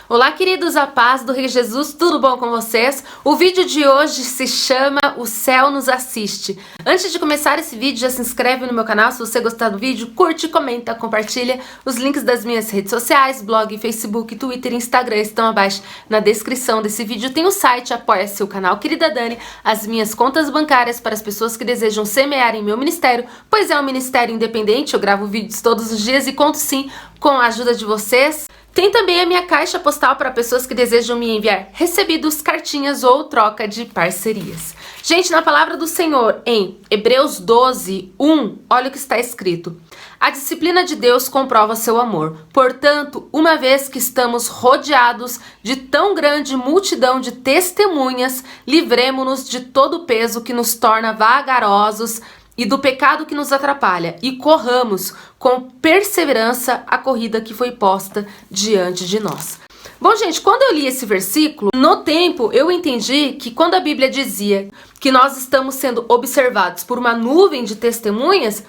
Olá, queridos, a paz do Rei Jesus, tudo bom com vocês? O vídeo de hoje se chama O Céu Nos Assiste. Antes de começar esse vídeo, já se inscreve no meu canal se você gostar do vídeo, curte, comenta, compartilha. Os links das minhas redes sociais, blog, Facebook, Twitter e Instagram estão abaixo na descrição desse vídeo. Tem o site, apoia-se o canal Querida Dani, as minhas contas bancárias para as pessoas que desejam semear em meu ministério, pois é um ministério independente, eu gravo vídeos todos os dias e conto sim com a ajuda de vocês. Tem também a minha caixa postal para pessoas que desejam me enviar recebidos, cartinhas ou troca de parcerias. Gente, na palavra do Senhor, em Hebreus 12, 1, olha o que está escrito. A disciplina de Deus comprova seu amor. Portanto, uma vez que estamos rodeados de tão grande multidão de testemunhas, livremo-nos de todo o peso que nos torna vagarosos e do pecado que nos atrapalha, e corramos com perseverança a corrida que foi posta diante de nós. Bom, gente, quando eu li esse versículo, no tempo eu entendi que quando a Bíblia dizia que nós estamos sendo observados por uma nuvem de testemunhas,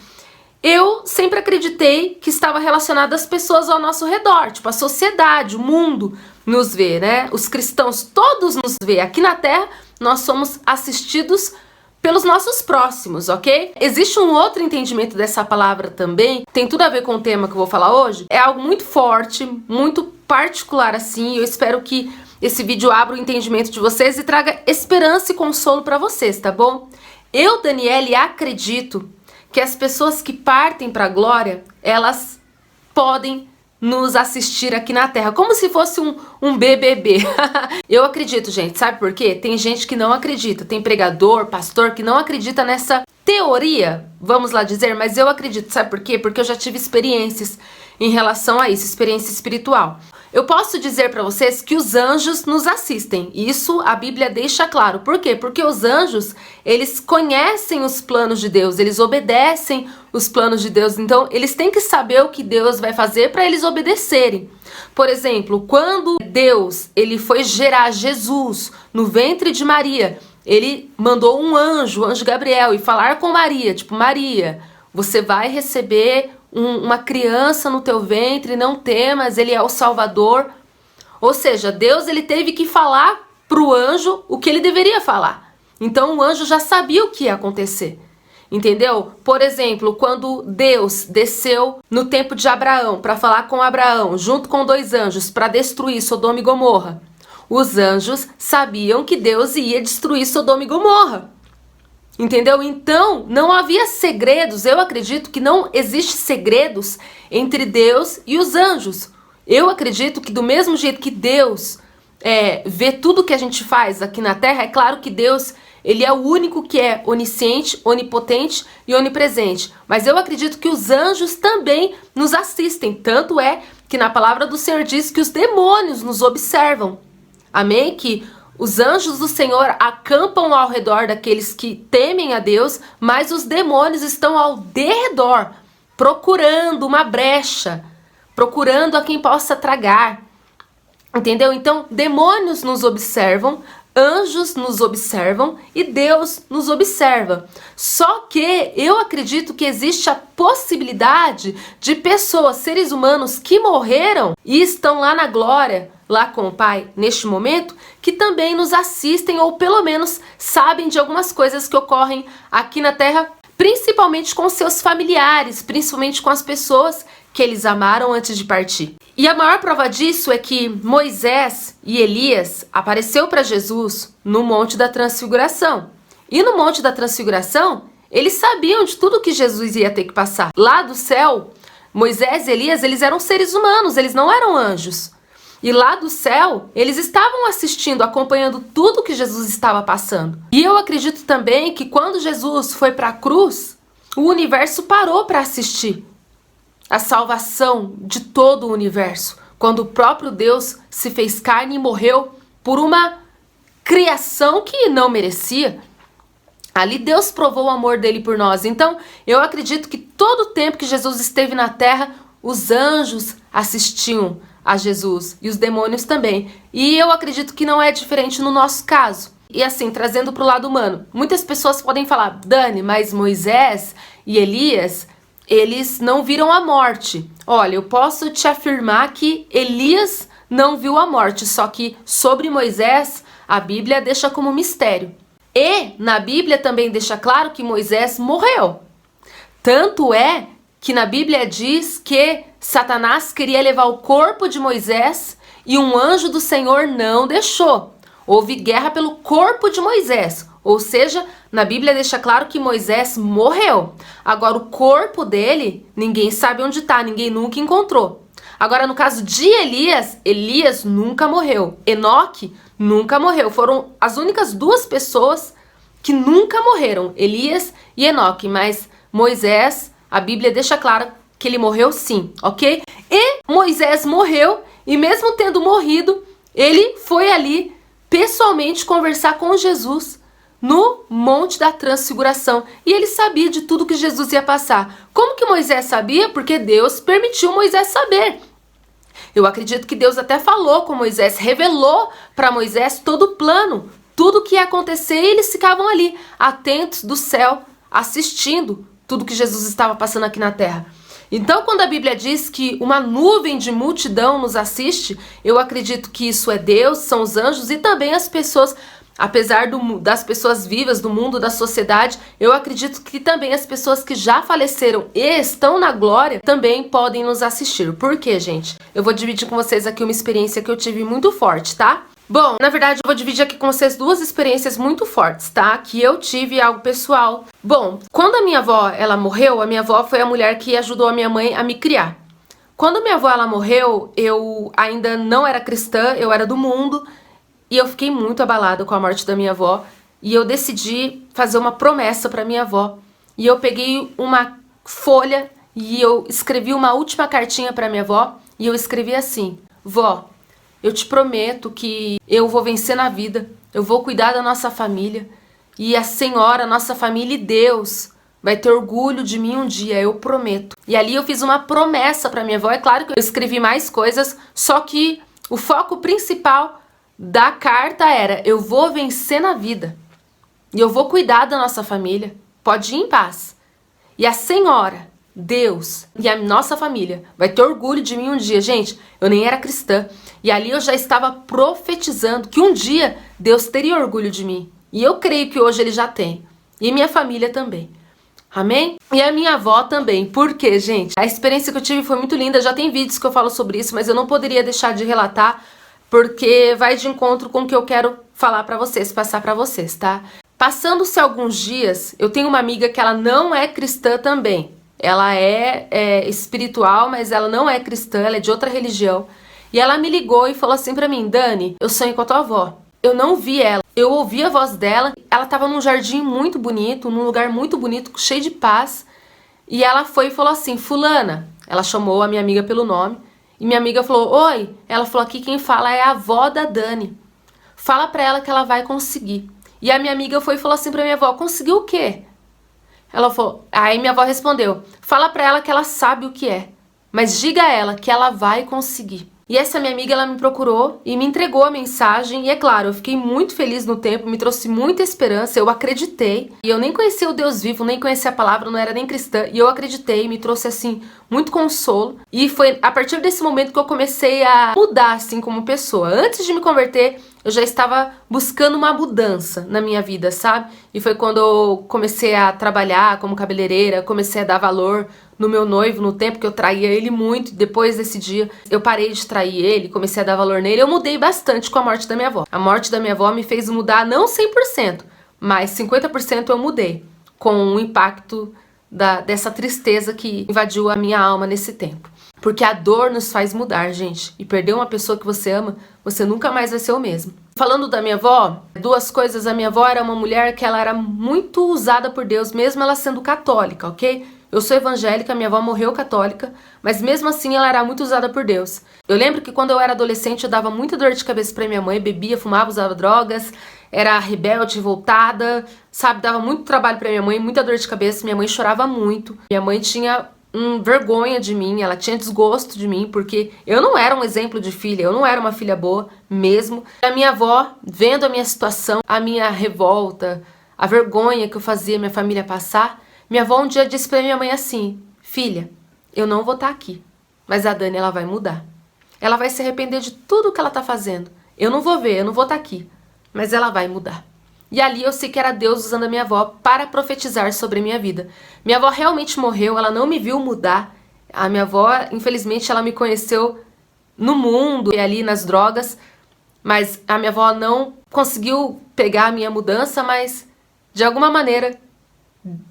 eu sempre acreditei que estava relacionado às pessoas ao nosso redor, tipo a sociedade, o mundo nos vê, né? Os cristãos todos nos vê. Aqui na Terra nós somos assistidos pelos nossos próximos, ok? Existe um outro entendimento dessa palavra também, tem tudo a ver com o tema que eu vou falar hoje. É algo muito forte, muito particular assim, e eu espero que esse vídeo abra o entendimento de vocês e traga esperança e consolo para vocês, tá bom? Eu, Daniele, acredito que as pessoas que partem para a glória, elas podem nos assistir aqui na Terra, como se fosse um BBB. Eu acredito, gente, sabe por quê? Tem gente que não acredita, tem pregador, pastor que não acredita nessa teoria, vamos lá dizer, mas eu acredito, sabe por quê? Porque eu já tive experiências em relação a isso, experiência espiritual. Eu posso dizer para vocês que os anjos nos assistem. Isso a Bíblia deixa claro. Por quê? Porque os anjos, eles conhecem os planos de Deus, eles obedecem os planos de Deus. Então, eles têm que saber o que Deus vai fazer para eles obedecerem. Por exemplo, quando Deus ele foi gerar Jesus no ventre de Maria, ele mandou um anjo, o anjo Gabriel, e falar com Maria, tipo, Maria, você vai receber uma criança no teu ventre, não temas, ele é o Salvador. Ou seja, Deus ele teve que falar para o anjo o que ele deveria falar. Então o anjo já sabia o que ia acontecer. Entendeu? Por exemplo, quando Deus desceu no tempo de Abraão para falar com Abraão, junto com 2 anjos, para destruir Sodoma e Gomorra, os anjos sabiam que Deus ia destruir Sodoma e Gomorra. Entendeu? Então, não havia segredos. Eu acredito que não existe segredos entre Deus e os anjos. Eu acredito que do mesmo jeito que Deus vê tudo que a gente faz aqui na Terra, é claro que Deus ele é o único que é onisciente, onipotente e onipresente. Mas eu acredito que os anjos também nos assistem. Tanto é que na palavra do Senhor diz que os demônios nos observam. Amém? Que os anjos do Senhor acampam ao redor daqueles que temem a Deus, mas os demônios estão ao derredor, procurando uma brecha, procurando a quem possa tragar. Entendeu? Então, demônios nos observam, anjos nos observam e Deus nos observa. Só que eu acredito que existe a possibilidade de pessoas, seres humanos que morreram e estão lá na glória, lá com o Pai, neste momento, que também nos assistem ou pelo menos sabem de algumas coisas que ocorrem aqui na Terra, principalmente com seus familiares, principalmente com as pessoas que eles amaram antes de partir. E a maior prova disso é que Moisés e Elias apareceu para Jesus no Monte da Transfiguração. E no Monte da Transfiguração, eles sabiam de tudo que Jesus ia ter que passar. Lá do céu, Moisés e Elias, eles eram seres humanos, eles não eram anjos. E lá do céu, eles estavam assistindo, acompanhando tudo que Jesus estava passando. E eu acredito também que quando Jesus foi para a cruz, o universo parou para assistir a salvação de todo o universo. Quando o próprio Deus se fez carne e morreu por uma criação que não merecia. Ali Deus provou o amor dele por nós. Então, eu acredito que todo o tempo que Jesus esteve na terra, os anjos assistiam a Jesus e os demônios também. E eu acredito que não é diferente no nosso caso. E assim, trazendo para o lado humano, muitas pessoas podem falar, Dani, mas Moisés e Elias, eles não viram a morte. olha, eu posso te afirmar que Elias não viu a morte, só que sobre Moisés a Bíblia deixa como mistério. E na Bíblia também deixa claro que Moisés morreu. Tanto é que na Bíblia diz que Satanás queria levar o corpo de Moisés e um anjo do Senhor não deixou. Houve guerra pelo corpo de Moisés. Ou seja, na Bíblia deixa claro que Moisés morreu. Agora, o corpo dele, ninguém sabe onde está, ninguém nunca encontrou. Agora, no caso de Elias, Elias nunca morreu. Enoque nunca morreu. Foram as únicas duas pessoas que nunca morreram, Elias e Enoque. Mas Moisés, a Bíblia deixa claro que ele morreu sim, ok? E Moisés morreu, e mesmo tendo morrido, ele foi ali pessoalmente conversar com Jesus no Monte da Transfiguração. E ele sabia de tudo que Jesus ia passar. Como que Moisés sabia? Porque Deus permitiu Moisés saber. Eu acredito que Deus até falou com Moisés, revelou para Moisés todo o plano, tudo o que ia acontecer, e eles ficavam ali, atentos do céu, assistindo tudo que Jesus estava passando aqui na terra. Então, quando a Bíblia diz que uma nuvem de multidão nos assiste, eu acredito que isso é Deus, são os anjos e também as pessoas, apesar das pessoas vivas, do mundo, da sociedade, eu acredito que também as pessoas que já faleceram e estão na glória também podem nos assistir. Por quê, gente? Eu vou dividir com vocês aqui uma experiência que eu tive muito forte, tá? Bom, na verdade eu vou dividir aqui com vocês duas experiências muito fortes, tá? Que eu tive algo pessoal. Bom, quando a minha avó, ela morreu, a minha avó foi a mulher que ajudou a minha mãe a me criar. Quando minha avó, ela morreu, eu ainda não era cristã, eu era do mundo, e eu fiquei muito abalada com a morte da minha avó, e eu decidi fazer uma promessa pra minha avó. E eu peguei uma folha e eu escrevi uma última cartinha pra minha avó, e eu escrevi assim: vó, eu te prometo que eu vou vencer na vida, eu vou cuidar da nossa família, e a senhora, a nossa família e Deus vai ter orgulho de mim um dia, eu prometo. E ali eu fiz uma promessa para minha avó. É claro que eu escrevi mais coisas, só que o foco principal da carta era: eu vou vencer na vida, e eu vou cuidar da nossa família, pode ir em paz. E a senhora, Deus e a nossa família vai ter orgulho de mim um dia. Gente, eu nem era cristã. E ali eu já estava profetizando que um dia Deus teria orgulho de mim. E eu creio que hoje Ele já tem. E minha família também. Amém? E a minha avó também. Por quê, gente? A experiência que eu tive foi muito linda. Já tem vídeos que eu falo sobre isso, mas eu não poderia deixar de relatar, porque vai de encontro com o que eu quero falar pra vocês, passar pra vocês, tá? Passando-se alguns dias, eu tenho uma amiga que ela não é cristã também. Ela é espiritual, mas ela não é cristã, ela é de outra religião. E ela me ligou e falou assim pra mim: Dani, eu sonhei com a tua avó. Eu não vi ela, eu ouvi a voz dela. Ela tava num jardim muito bonito, num lugar muito bonito, cheio de paz. E ela foi e falou assim: fulana, ela chamou a minha amiga pelo nome. E minha amiga falou: oi. Ela falou: aqui quem fala é a avó da Dani. Fala pra ela que ela vai conseguir. E a minha amiga foi e falou assim pra minha avó: conseguiu o quê? Ela falou, aí minha avó respondeu: fala pra ela que ela sabe o que é, mas diga a ela que ela vai conseguir. E essa minha amiga, ela me procurou e me entregou a mensagem. E é claro, eu fiquei muito feliz no tempo, me trouxe muita esperança, eu acreditei. E eu nem conhecia o Deus vivo, nem conhecia a palavra, não era nem cristã. E eu acreditei, me trouxe assim muito consolo. E foi a partir desse momento que eu comecei a mudar assim como pessoa. Antes de me converter, eu já estava buscando uma mudança na minha vida, sabe? E foi quando eu comecei a trabalhar como cabeleireira, comecei a dar valor no meu noivo, no tempo que eu traía ele muito. Depois desse dia, eu parei de trair ele, comecei a dar valor nele. Eu mudei bastante com a morte da minha avó. A morte da minha avó me fez mudar não 100%, mas 50% eu mudei, com o impacto dessa tristeza que invadiu a minha alma nesse tempo. Porque a dor nos faz mudar, gente. E perder uma pessoa que você ama, você nunca mais vai ser o mesmo. Falando da minha avó, duas coisas. A minha avó era uma mulher que ela era muito usada por Deus, mesmo ela sendo católica, ok? Eu sou evangélica, minha avó morreu católica, mas mesmo assim ela era muito usada por Deus. Eu lembro que quando eu era adolescente eu dava muita dor de cabeça pra minha mãe, bebia, fumava, usava drogas, era rebelde, revoltada, sabe? Dava muito trabalho pra minha mãe, muita dor de cabeça, minha mãe chorava muito. Minha mãe tinha vergonha de mim, ela tinha desgosto de mim, porque eu não era um exemplo de filha, eu não era uma filha boa mesmo. A minha avó, vendo a minha situação, a minha revolta, a vergonha que eu fazia minha família passar, minha avó um dia disse pra minha mãe assim: filha, eu não vou estar aqui, Mas a Dani, ela vai mudar. Ela vai se arrepender de tudo que ela tá fazendo. Eu não vou ver, eu não vou estar aqui. Mas ela vai mudar. E ali eu sei que era Deus usando a minha avó para profetizar sobre a minha vida. Minha avó realmente morreu, ela não me viu mudar. A minha avó, infelizmente, ela me conheceu no mundo e ali nas drogas. Mas a minha avó não conseguiu pegar a minha mudança, mas de alguma maneira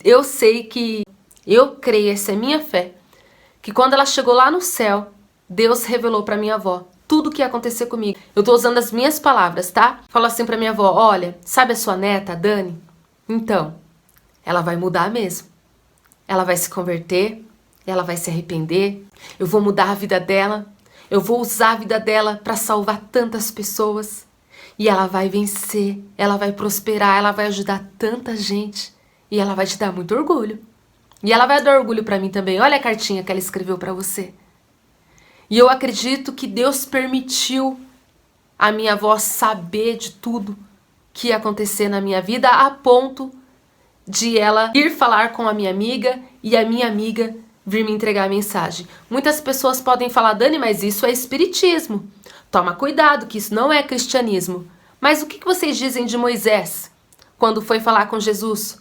eu sei que, eu creio, essa é minha fé, que quando ela chegou lá no céu, Deus revelou para minha avó tudo o que ia acontecer comigo. Eu tô usando as minhas palavras, tá? Falo assim pra minha avó, olha, sabe a sua neta, a Dani? Então, ela vai mudar mesmo. Ela vai se converter, ela vai se arrepender, eu vou mudar a vida dela, eu vou usar a vida dela para salvar tantas pessoas. E ela vai vencer, ela vai prosperar, ela vai ajudar tanta gente. E ela vai te dar muito orgulho. E ela vai dar orgulho para mim também. Olha a cartinha que ela escreveu para você. E eu acredito que Deus permitiu a minha avó saber de tudo que ia acontecer na minha vida, a ponto de ela ir falar com a minha amiga e a minha amiga vir me entregar a mensagem. Muitas pessoas podem falar, Dani, mas isso é espiritismo. Toma cuidado, que isso não é cristianismo. Mas o que vocês dizem de Moisés quando foi falar com Jesus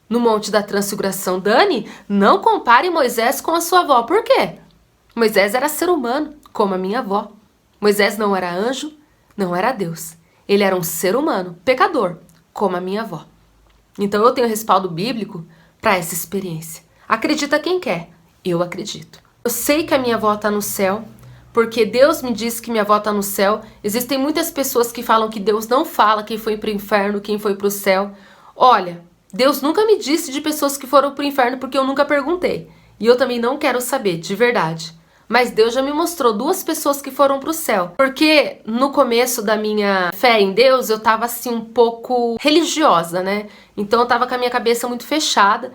no Monte da Transfiguração? Dani, não compare Moisés com a sua avó. Por quê? Moisés era ser humano, como a minha avó. Moisés não era anjo, não era Deus. Ele era um ser humano, pecador, como a minha avó. Então eu tenho respaldo bíblico para essa experiência. Acredita quem quer, eu acredito. Eu sei que a minha avó está no céu, porque Deus me disse que minha avó está no céu. Existem muitas pessoas que falam que Deus não fala quem foi para o inferno, quem foi para o céu. Olha, Deus nunca me disse de pessoas que foram para o inferno porque eu nunca perguntei. E eu também não quero saber, de verdade. Mas Deus já me mostrou 2 pessoas que foram para o céu. Porque no começo da minha fé em Deus, eu estava assim um pouco religiosa, né? Então eu estava com a minha cabeça muito fechada.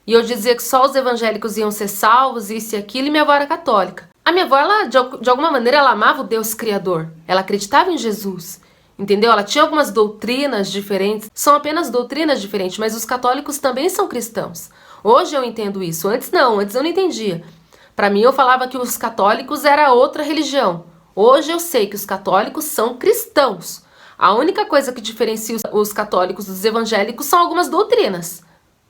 E eu dizia que só os evangélicos iam ser salvos, isso e aquilo, e minha avó era católica. A minha avó, ela, de alguma maneira, ela amava o Deus Criador. Ela acreditava em Jesus. Entendeu? Ela tinha algumas doutrinas diferentes. São apenas doutrinas diferentes, mas os católicos também são cristãos. Hoje eu entendo isso. Antes não, antes eu não entendia. Para mim, eu falava que os católicos era outra religião. Hoje eu sei que os católicos são cristãos. A única coisa que diferencia os católicos dos evangélicos são algumas doutrinas.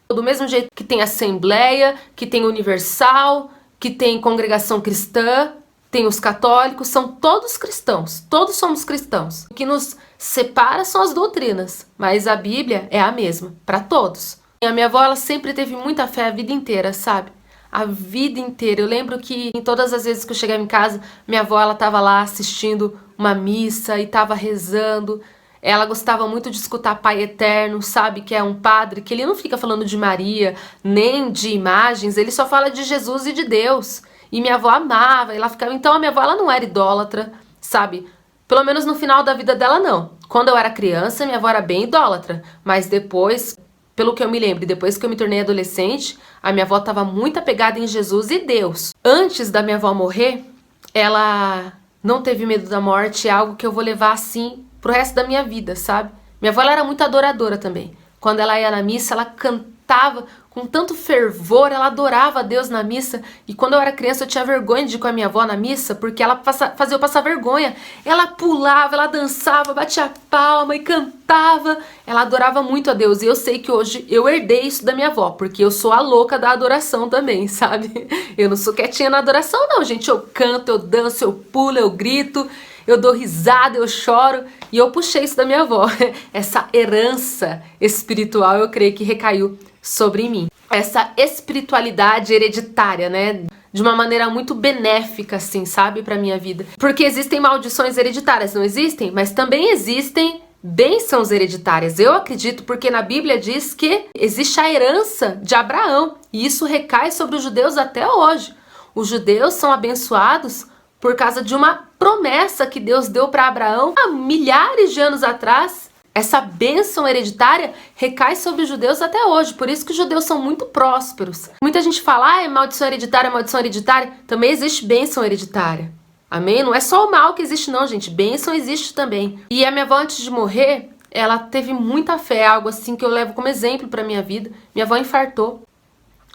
Do mesmo jeito que tem Assembleia, que tem Universal, que tem Congregação Cristã, tem os católicos, são todos cristãos. Todos somos cristãos. O que nos separa são as doutrinas, mas a Bíblia é a mesma para todos. E a minha avó, ela sempre teve muita fé a vida inteira, sabe? A vida inteira. Eu lembro que em todas as vezes que eu chegava em casa, minha avó, ela estava lá assistindo uma missa e estava rezando. Ela gostava muito de escutar Pai Eterno, sabe? Que é um padre que ele não fica falando de Maria, nem de imagens, ele só fala de Jesus e de Deus. E minha avó amava, ela ficava... Então a minha avó, ela não era idólatra, sabe? Pelo menos no final da vida dela, não. Quando eu era criança, minha avó era bem idólatra, mas depois... Pelo que eu me lembro, depois que eu me tornei adolescente, a minha avó estava muito apegada em Jesus e Deus. Antes da minha avó morrer, ela não teve medo da morte, é algo que eu vou levar assim pro resto da minha vida, sabe? Minha avó, ela era muito adoradora também. Quando ela ia na missa, ela cantava com tanto fervor, ela adorava a Deus na missa. E quando eu era criança, eu tinha vergonha de ir com a minha avó na missa, porque ela fazia eu passar vergonha. Ela pulava, ela dançava, batia palma e cantava. Ela adorava muito a Deus. E eu sei que hoje eu herdei isso da minha avó, porque eu sou a louca da adoração também, sabe? Eu não sou quietinha na adoração, não, gente. Eu canto, eu danço, eu pulo, eu grito, eu dou risada, eu choro. E eu puxei isso da minha avó. Essa herança espiritual, eu creio que recaiu sobre mim. Essa espiritualidade hereditária, né? De uma maneira muito benéfica, assim, sabe? Pra minha vida. Porque existem maldições hereditárias, não existem? Mas também existem bênçãos hereditárias. Eu acredito porque na Bíblia diz que existe a herança de Abraão. E isso recai sobre os judeus até hoje. Os judeus são abençoados por causa de uma promessa que Deus deu para Abraão há milhares de anos atrás. Essa bênção hereditária recai sobre os judeus até hoje, por isso que os judeus são muito prósperos. Muita gente fala, é maldição hereditária, maldição hereditária. Também existe bênção hereditária. Amém? Não é só o mal que existe não, gente. Bênção existe também. E a minha avó, antes de morrer, ela teve muita fé, algo assim que eu levo como exemplo para minha vida. Minha avó infartou.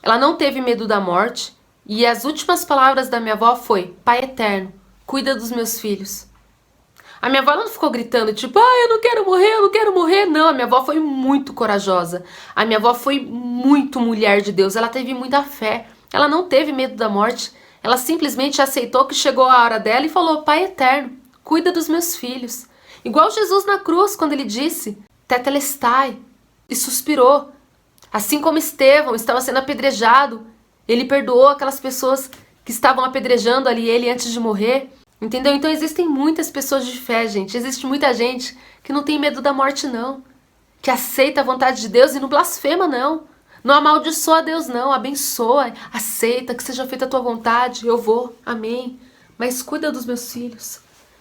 Ela não teve medo da morte. E as últimas palavras da minha avó foi: Pai eterno, cuida dos meus filhos. A minha avó não ficou gritando, tipo, eu não quero morrer, eu não quero morrer. Não, a minha avó foi muito corajosa. A minha avó foi muito mulher de Deus. Ela teve muita fé. Ela não teve medo da morte. Ela simplesmente aceitou que chegou a hora dela e falou: Pai eterno, cuida dos meus filhos. Igual Jesus na cruz, quando ele disse, Tetelestai, e suspirou. Assim como Estevão estava sendo apedrejado, ele perdoou aquelas pessoas que estavam apedrejando ali ele antes de morrer. Entendeu? Então existem muitas pessoas de fé, gente. Existe muita gente que não tem medo da morte, não. Que aceita a vontade de Deus e não blasfema, não. Não amaldiçoa a Deus, não. Abençoa, aceita, que seja feita a tua vontade. Eu vou, amém. Mas cuida dos meus filhos.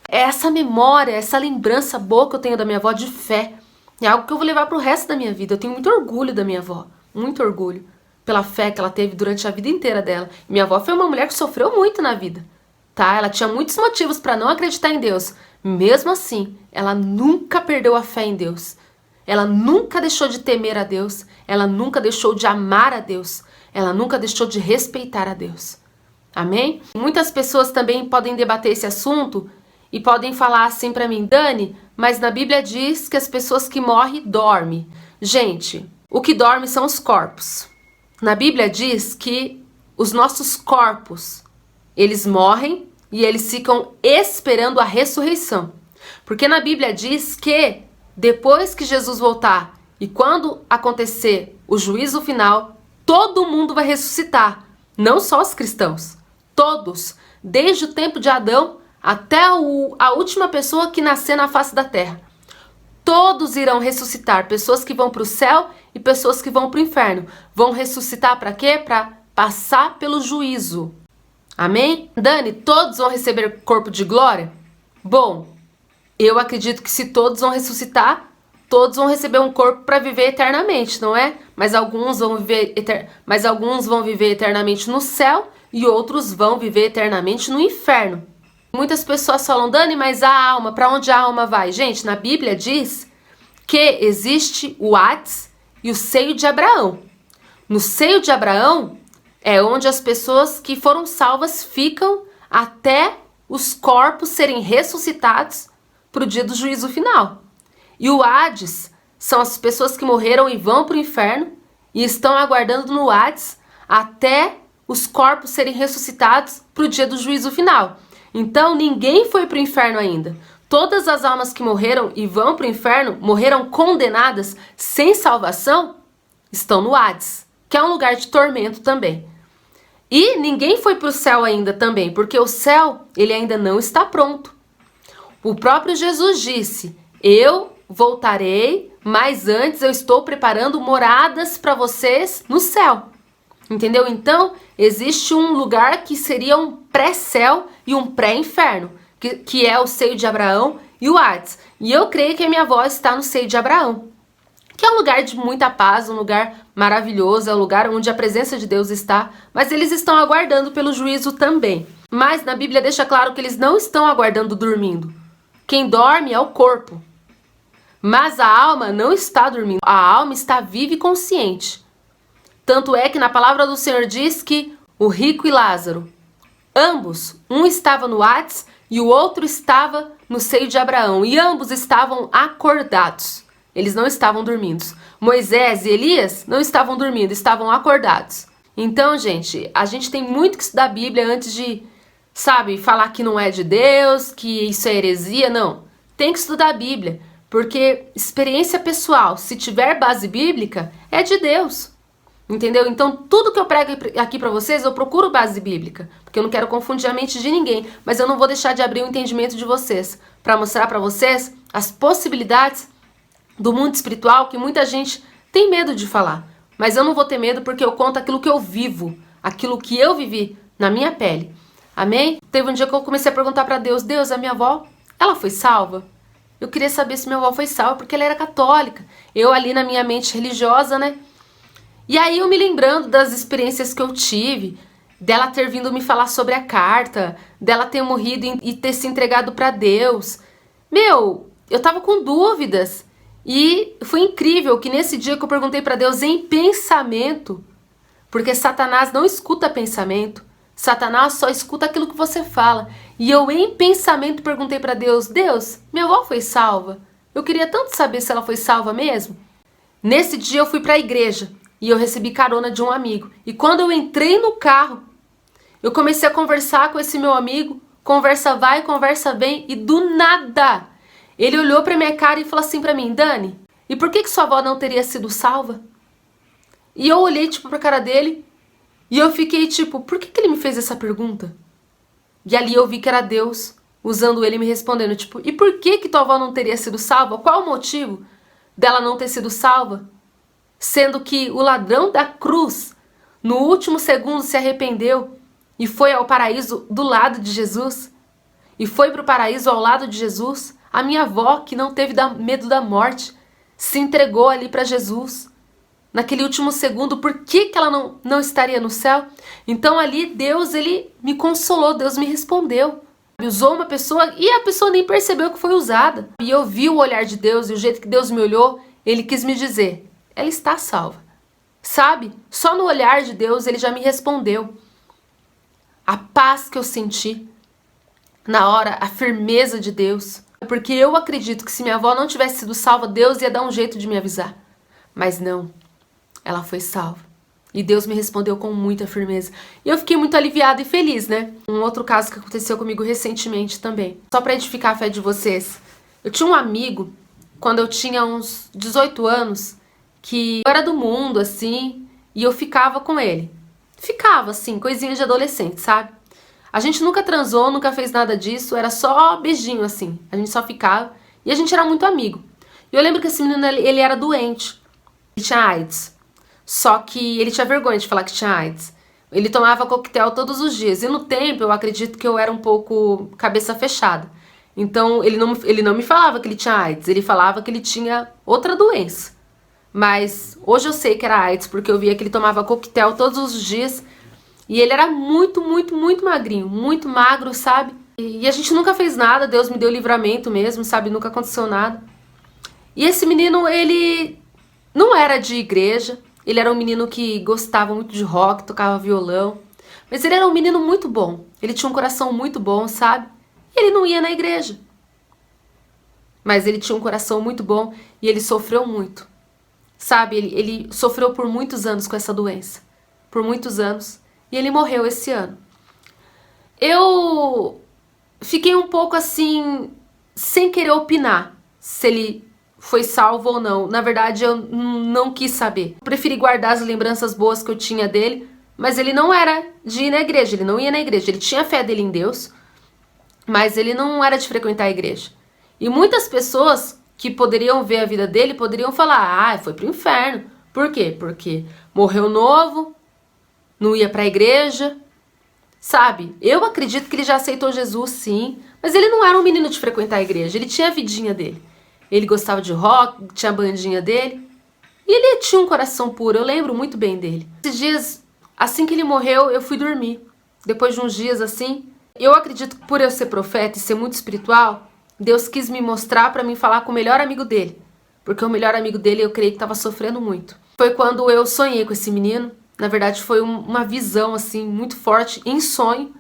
É essa memória, essa lembrança boa que eu tenho da minha avó de fé. É algo que eu vou levar pro resto da minha vida. Eu tenho muito orgulho da minha avó. Muito orgulho. Pela fé que ela teve durante a vida inteira dela. Minha avó foi uma mulher que sofreu muito na vida. Tá? Ela tinha muitos motivos para não acreditar em Deus. Mesmo assim, ela nunca perdeu a fé em Deus. Ela nunca deixou de temer a Deus. Ela nunca deixou de amar a Deus. Ela nunca deixou de respeitar a Deus. Amém? Muitas pessoas também podem debater esse assunto e podem falar assim para mim: Dani, mas na Bíblia diz que as pessoas que morrem dormem. Gente, o que dorme são os corpos. Na Bíblia diz que os nossos corpos, eles morrem e eles ficam esperando a ressurreição. Porque na Bíblia diz que depois que Jesus voltar e quando acontecer o juízo final, todo mundo vai ressuscitar. Não só os cristãos, todos. Desde o tempo de Adão até a última pessoa que nascer na face da terra. Todos irão ressuscitar. Pessoas que vão para o céu e pessoas que vão para o inferno. Vão ressuscitar para quê? Para passar pelo juízo. Amém? Dani, todos vão receber corpo de glória? Bom, eu acredito que se todos vão ressuscitar, todos vão receber um corpo para viver eternamente, não é? Mas alguns vão viver eternamente no céu e outros vão viver eternamente no inferno. Muitas pessoas falam: Dani, mas a alma, para onde a alma vai? Gente, na Bíblia diz que existe o Hades e o seio de Abraão. No seio de Abraão é onde as pessoas que foram salvas ficam até os corpos serem ressuscitados para o dia do juízo final. E o Hades são as pessoas que morreram e vão para o inferno e estão aguardando no Hades até os corpos serem ressuscitados para o dia do juízo final. Então ninguém foi para o inferno ainda. Todas as almas que morreram e vão para o inferno, morreram condenadas sem salvação, estão no Hades, que é um lugar de tormento também. E ninguém foi para o céu ainda também, porque o céu, ele ainda não está pronto. O próprio Jesus disse: eu voltarei, mas antes eu estou preparando moradas para vocês no céu. Entendeu? Então, existe um lugar que seria um pré-céu e um pré-inferno, que é o seio de Abraão e o Hades. E eu creio que a minha avó está no seio de Abraão, que é um lugar de muita paz, um lugar maravilhoso, é um lugar onde a presença de Deus está, mas eles estão aguardando pelo juízo também. Mas na Bíblia deixa claro que eles não estão aguardando dormindo. Quem dorme é o corpo. Mas a alma não está dormindo, a alma está viva e consciente. Tanto é que na palavra do Senhor diz que o rico e Lázaro, ambos, um estava no Hades e o outro estava no seio de Abraão, e ambos estavam acordados. Eles não estavam dormindo. Moisés e Elias não estavam dormindo, estavam acordados. Então, gente, a gente tem muito que estudar a Bíblia antes de, falar que não é de Deus, que isso é heresia. Não, tem que estudar a Bíblia, porque experiência pessoal, se tiver base bíblica, é de Deus. Entendeu? Então, tudo que eu prego aqui pra vocês, eu procuro base bíblica, porque eu não quero confundir a mente de ninguém, mas eu não vou deixar de abrir o entendimento de vocês, pra mostrar pra vocês as possibilidades do mundo espiritual que muita gente tem medo de falar. Mas eu não vou ter medo porque eu conto aquilo que eu vivo, aquilo que eu vivi na minha pele. Amém? Teve um dia que eu comecei a perguntar pra Deus: Deus, a minha avó, ela foi salva? Eu queria saber se minha avó foi salva, porque ela era católica. Eu ali na minha mente religiosa, né? E aí eu me lembrando das experiências que eu tive, dela ter vindo me falar sobre a carta, dela ter morrido e ter se entregado pra Deus. Meu, eu tava com dúvidas. E foi incrível que nesse dia que eu perguntei pra Deus em pensamento, porque Satanás não escuta pensamento, Satanás só escuta aquilo que você fala. E eu, em pensamento, perguntei para Deus: Deus, minha avó foi salva? Eu queria tanto saber se ela foi salva mesmo. Nesse dia eu fui para a igreja e eu recebi carona de um amigo. E quando eu entrei no carro, eu comecei a conversar com esse meu amigo. Conversa vai, conversa vem, e do nada ele olhou para minha cara e falou assim para mim: Dani, e por que sua avó não teria sido salva? E eu olhei tipo pra cara dele e eu fiquei tipo: por que ele me fez essa pergunta? E ali eu vi que era Deus usando ele me respondendo, tipo: e por que tua avó não teria sido salva? Qual o motivo dela não ter sido salva? Sendo que o ladrão da cruz no último segundo se arrependeu e foi ao paraíso do lado de Jesus, e foi para o paraíso ao lado de Jesus. A minha avó, que não teve medo da morte, se entregou ali para Jesus. Naquele último segundo, por que ela não estaria no céu? Então ali Deus, ele me consolou, Deus me respondeu. Usou uma pessoa e a pessoa nem percebeu que foi usada. E eu vi o olhar de Deus e o jeito que Deus me olhou, ele quis me dizer: ela está salva. Sabe? Só no olhar de Deus ele já me respondeu. A paz que eu senti na hora, a firmeza de Deus. Porque eu acredito que se minha avó não tivesse sido salva, Deus ia dar um jeito de me avisar. Mas não, ela foi salva. E Deus me respondeu com muita firmeza. E eu fiquei muito aliviada e feliz, né? Um outro caso que aconteceu comigo recentemente também. Só para edificar a fé de vocês. Eu tinha um amigo, quando eu tinha uns 18 anos, que eu era do mundo, assim, e eu ficava com ele. Ficava, assim, coisinha de adolescente, sabe? A gente nunca transou, nunca fez nada disso, era só beijinho, assim. A gente só ficava e a gente era muito amigo. E eu lembro que esse menino, ele era doente. Ele tinha AIDS. Só que ele tinha vergonha de falar que tinha AIDS. Ele tomava coquetel todos os dias. E no tempo, eu acredito que eu era um pouco cabeça fechada. Então, ele não me falava que ele tinha AIDS. Ele falava que ele tinha outra doença. Mas hoje eu sei que era AIDS, porque eu via que ele tomava coquetel todos os dias. E ele era muito, muito, muito magrinho. Muito magro, sabe? E a gente nunca fez nada. Deus me deu livramento mesmo, sabe? Nunca aconteceu nada. E esse menino, ele não era de igreja. Ele era um menino que gostava muito de rock, tocava violão. Mas ele era um menino muito bom. Ele tinha um coração muito bom, sabe? E ele não ia na igreja. Mas ele tinha um coração muito bom e ele sofreu muito. Sabe? Ele sofreu por muitos anos com essa doença. Por muitos anos. E ele morreu esse ano. Eu fiquei um pouco assim, sem querer opinar se ele foi salvo ou não. Na verdade, eu não quis saber. Preferi guardar as lembranças boas que eu tinha dele, mas ele não era de ir na igreja, ele não ia na igreja. Ele tinha fé dele em Deus, mas ele não era de frequentar a igreja. E muitas pessoas que poderiam ver a vida dele poderiam falar: ah, foi pro inferno. Por quê? Porque morreu novo, não ia pra igreja. Sabe? Eu acredito que ele já aceitou Jesus, sim, mas ele não era um menino de frequentar a igreja. Ele tinha a vidinha dele. Ele gostava de rock, tinha a bandinha dele. E ele tinha um coração puro, eu lembro muito bem dele. Esses dias, assim que ele morreu, eu fui dormir. Depois de uns dias assim, eu acredito que por eu ser profeta e ser muito espiritual, Deus quis me mostrar pra mim falar com o melhor amigo dele. Porque o melhor amigo dele, eu creio que estava sofrendo muito. Foi quando eu sonhei com esse menino. Na verdade, foi uma visão, assim, muito forte, em sonho.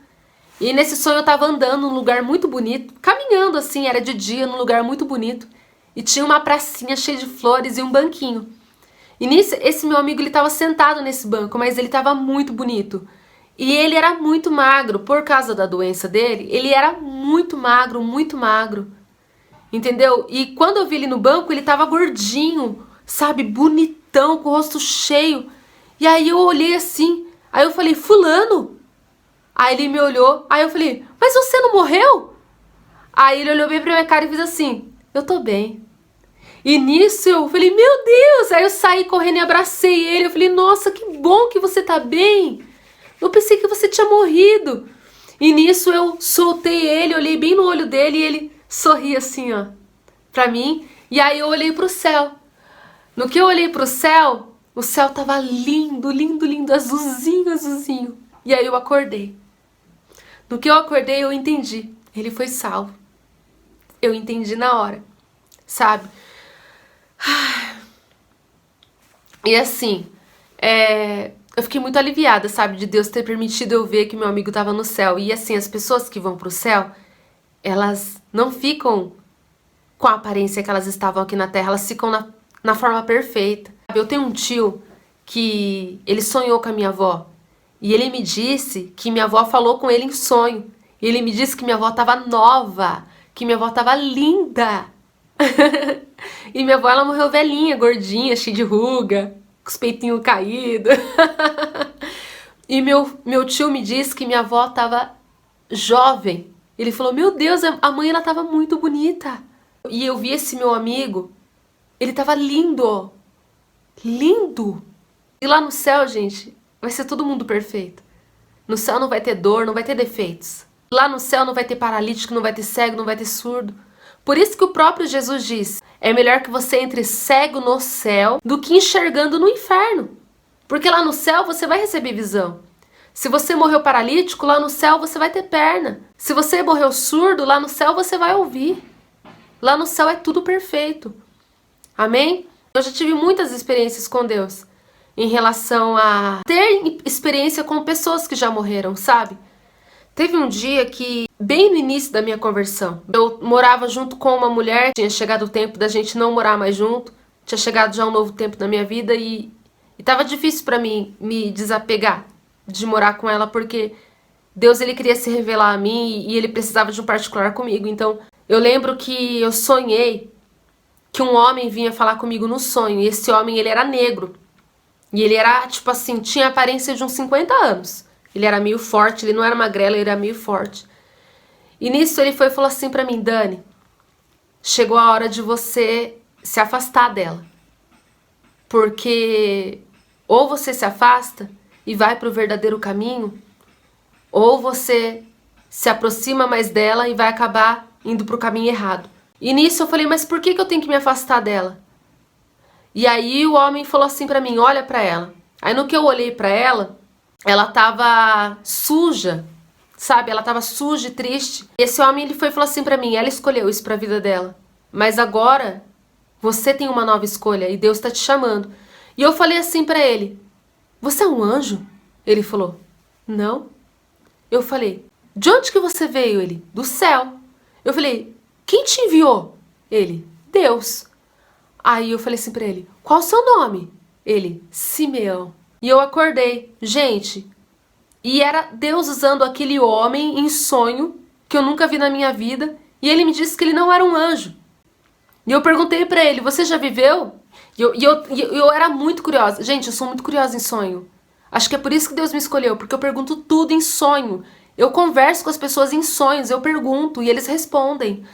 E nesse sonho eu tava andando num lugar muito bonito, caminhando, assim, era de dia, num lugar muito bonito. E tinha uma pracinha cheia de flores e um banquinho. E nisso, esse meu amigo, ele tava sentado nesse banco, mas ele tava muito bonito. E ele era muito magro, por causa da doença dele, ele era muito magro, entendeu? E quando eu vi ele no banco, ele tava gordinho, sabe, bonitão, com o rosto cheio. E aí eu olhei assim, aí eu falei: fulano? Aí ele me olhou, aí eu falei: mas você não morreu? Aí ele olhou bem pra minha cara e fez assim: eu tô bem. E nisso eu falei: meu Deus! Aí eu saí correndo e abracei ele, eu falei: nossa, que bom que você tá bem. Eu pensei que você tinha morrido. E nisso eu soltei ele, olhei bem no olho dele e ele sorria assim, ó, pra mim. E aí eu olhei pro céu. No que eu olhei pro céu, o céu tava lindo, lindo, lindo, azulzinho, azulzinho. E aí eu acordei. No que eu acordei, eu entendi. Ele foi salvo. Eu entendi na hora, sabe? E assim, Eu fiquei muito aliviada, sabe, de Deus ter permitido eu ver que meu amigo estava no céu. E assim, as pessoas que vão pro céu, elas não ficam com a aparência que elas estavam aqui na Terra, elas ficam na forma perfeita. Eu tenho um tio que ele sonhou com a minha avó. E ele me disse que minha avó falou com ele em sonho. E ele me disse que minha avó estava nova, que minha avó estava linda. E minha avó, ela morreu velhinha, gordinha, cheia de ruga, com os peitinhos caídos. E meu tio me disse que minha avó estava jovem. Ele falou, meu Deus, a mãe, ela estava muito bonita. E eu vi esse meu amigo, ele estava lindo. Lindo. E lá no céu, gente, vai ser todo mundo perfeito. No céu não vai ter dor, não vai ter defeitos. Lá no céu não vai ter paralítico, não vai ter cego, não vai ter surdo. Por isso que o próprio Jesus diz, é melhor que você entre cego no céu do que enxergando no inferno. Porque lá no céu você vai receber visão. Se você morreu paralítico, lá no céu você vai ter perna. Se você morreu surdo, lá no céu você vai ouvir. Lá no céu é tudo perfeito. Amém? Eu já tive muitas experiências com Deus em relação a ter experiência com pessoas que já morreram, sabe? Teve um dia que, bem no início da minha conversão, eu morava junto com uma mulher, tinha chegado o tempo da gente não morar mais junto, tinha chegado já um novo tempo na minha vida e tava difícil pra mim me desapegar de morar com ela, porque Deus, ele queria se revelar a mim e ele precisava de um particular comigo. Então, eu lembro que eu sonhei que um homem vinha falar comigo no sonho, e esse homem, ele era negro. E ele era, tipo assim, tinha a aparência de uns 50 anos. Ele era meio forte, ele não era magrelo, ele era meio forte. E nisso ele foi e falou assim pra mim, Dani, chegou a hora de você se afastar dela. Porque ou você se afasta e vai pro verdadeiro caminho, ou você se aproxima mais dela e vai acabar indo pro caminho errado. E nisso eu falei, mas por que eu tenho que me afastar dela? E aí o homem falou assim pra mim, olha pra ela. Aí no que eu olhei pra ela, ela tava suja, sabe? Ela tava suja e triste. E esse homem, ele foi e falou assim pra mim, ela escolheu isso pra vida dela. Mas agora, você tem uma nova escolha e Deus tá te chamando. E eu falei assim pra ele, você é um anjo? Ele falou, não. Eu falei, de onde que você veio? Ele, do céu. Eu falei, quem te enviou? Ele, Deus. Aí eu falei assim pra ele, qual o seu nome? Ele, Simeão. E eu acordei. Gente, e era Deus usando aquele homem em sonho, que eu nunca vi na minha vida, e ele me disse que ele não era um anjo. E eu perguntei pra ele, você já viveu? E eu era muito curiosa. Gente, eu sou muito curiosa em sonho. Acho que é por isso que Deus me escolheu, porque eu pergunto tudo em sonho. Eu converso com as pessoas em sonhos, eu pergunto e eles respondem.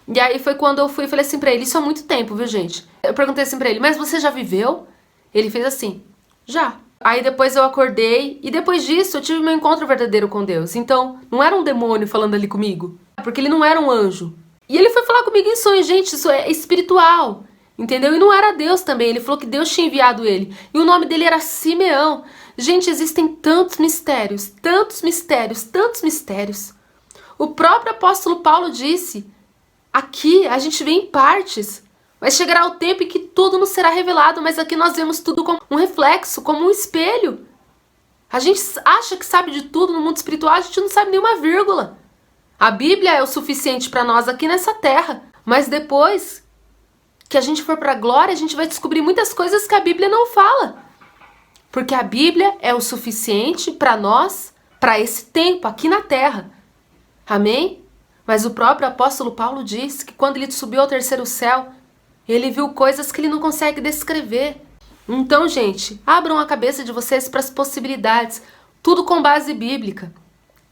E aí foi quando eu fui e falei assim pra ele, isso há muito tempo, viu, gente? Eu perguntei assim pra ele, mas você já viveu? Ele fez assim, já. Aí depois eu acordei e depois disso eu tive meu encontro verdadeiro com Deus. Então, não era um demônio falando ali comigo, porque ele não era um anjo. E ele foi falar comigo em sonhos, gente, isso é espiritual, entendeu? E não era Deus também, ele falou que Deus tinha enviado ele. E o nome dele era Simeão. Gente, existem tantos mistérios, tantos mistérios, tantos mistérios. O próprio apóstolo Paulo disse, aqui a gente vê em partes, mas chegará o tempo em que tudo nos será revelado, mas aqui nós vemos tudo como um reflexo, como um espelho. A gente acha que sabe de tudo no mundo espiritual, a gente não sabe nenhuma vírgula. A Bíblia é o suficiente para nós aqui nessa terra, mas depois que a gente for para a glória, a gente vai descobrir muitas coisas que a Bíblia não fala. Porque a Bíblia é o suficiente para nós, para esse tempo aqui na terra. Amém? Mas o próprio apóstolo Paulo diz que quando ele subiu ao terceiro céu, ele viu coisas que ele não consegue descrever. Então, gente, abram a cabeça de vocês para as possibilidades. Tudo com base bíblica.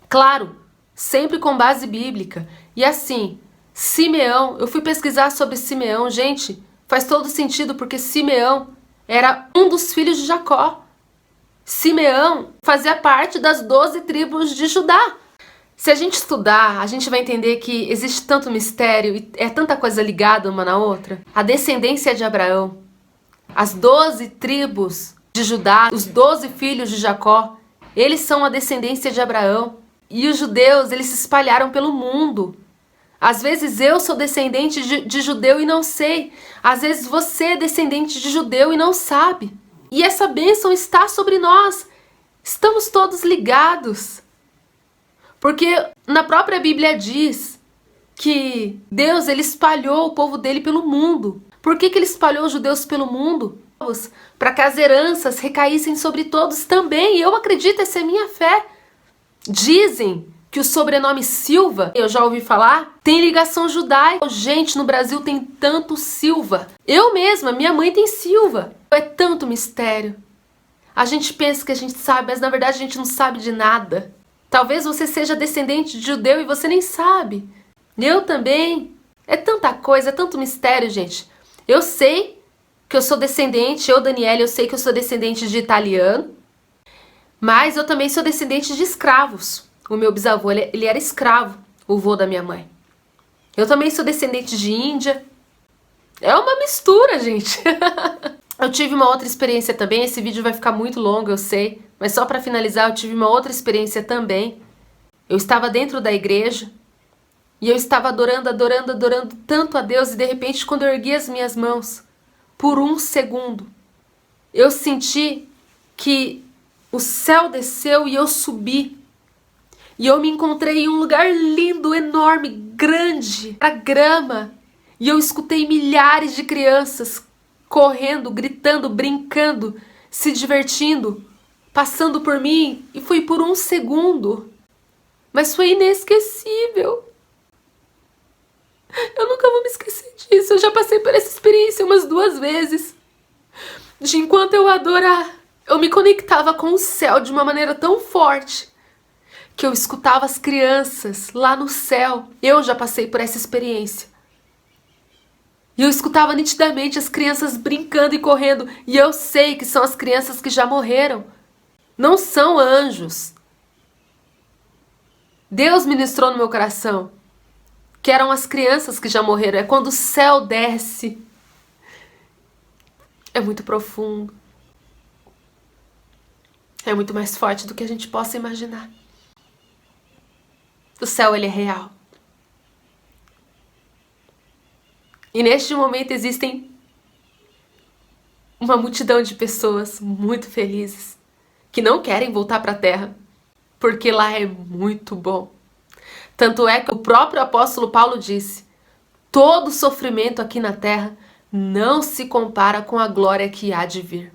Claro, sempre com base bíblica. E assim, Simeão, eu fui pesquisar sobre Simeão, gente, faz todo sentido porque Simeão era um dos filhos de Jacó. Simeão fazia parte das 12 tribos de Judá. Se a gente estudar, a gente vai entender que existe tanto mistério e é tanta coisa ligada uma na outra. A descendência de Abraão, as 12 tribos de Judá, os 12 filhos de Jacó, eles são a descendência de Abraão. E os judeus, eles se espalharam pelo mundo. Às vezes eu sou descendente de judeu e não sei. Às vezes você é descendente de judeu e não sabe. E essa bênção está sobre nós. Estamos todos ligados. Porque na própria Bíblia diz que Deus, ele espalhou o povo dele pelo mundo. Por que ele espalhou os judeus pelo mundo? Para que as heranças recaíssem sobre todos também. E eu acredito, essa é minha fé. Dizem que o sobrenome Silva, eu já ouvi falar, tem ligação judaica. Gente, no Brasil tem tanto Silva. Eu mesma, minha mãe tem Silva. É tanto mistério. A gente pensa que a gente sabe, mas na verdade a gente não sabe de nada. Talvez você seja descendente de judeu e você nem sabe. Eu também. É tanta coisa, é tanto mistério, gente. Eu sei que eu sou descendente, Daniela, eu sei que eu sou descendente de italiano, mas eu também sou descendente de escravos. O meu bisavô, ele era escravo, o vô da minha mãe. Eu também sou descendente de índia. É uma mistura, gente. Eu tive uma outra experiência também, esse vídeo vai ficar muito longo, eu sei, mas só para finalizar, eu tive uma outra experiência também. Eu estava dentro da igreja e eu estava adorando tanto a Deus e de repente, quando eu ergui as minhas mãos, por um segundo, eu senti que o céu desceu e eu subi. E eu me encontrei em um lugar lindo, enorme, grande, a grama. E eu escutei milhares de crianças correndo, gritando, brincando, se divertindo, passando por mim. E foi por um segundo. Mas foi inesquecível. Eu nunca vou me esquecer disso. Eu já passei por essa experiência umas 2 vezes. De enquanto eu adorar, eu me conectava com o céu de uma maneira tão forte que eu escutava as crianças lá no céu. Eu já passei por essa experiência. E eu escutava nitidamente as crianças brincando e correndo. E eu sei que são as crianças que já morreram. Não são anjos. Deus ministrou no meu coração que eram as crianças que já morreram. É quando o céu desce. É muito profundo. É muito mais forte do que a gente possa imaginar. O céu, ele é real. E neste momento existem uma multidão de pessoas muito felizes que não querem voltar para a terra, porque lá é muito bom. Tanto é que o próprio apóstolo Paulo disse: todo sofrimento aqui na terra não se compara com a glória que há de vir.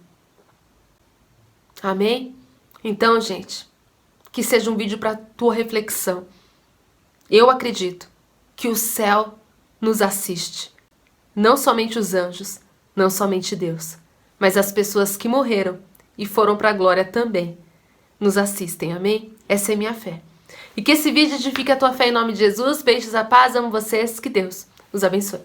Amém? Então, gente, que seja um vídeo para tua reflexão. Eu acredito que o céu nos assiste. Não somente os anjos, não somente Deus, mas as pessoas que morreram e foram para a glória também nos assistem, amém? Essa é minha fé. E que esse vídeo edifique a tua fé em nome de Jesus. Beijos, a paz, amo vocês, que Deus os abençoe.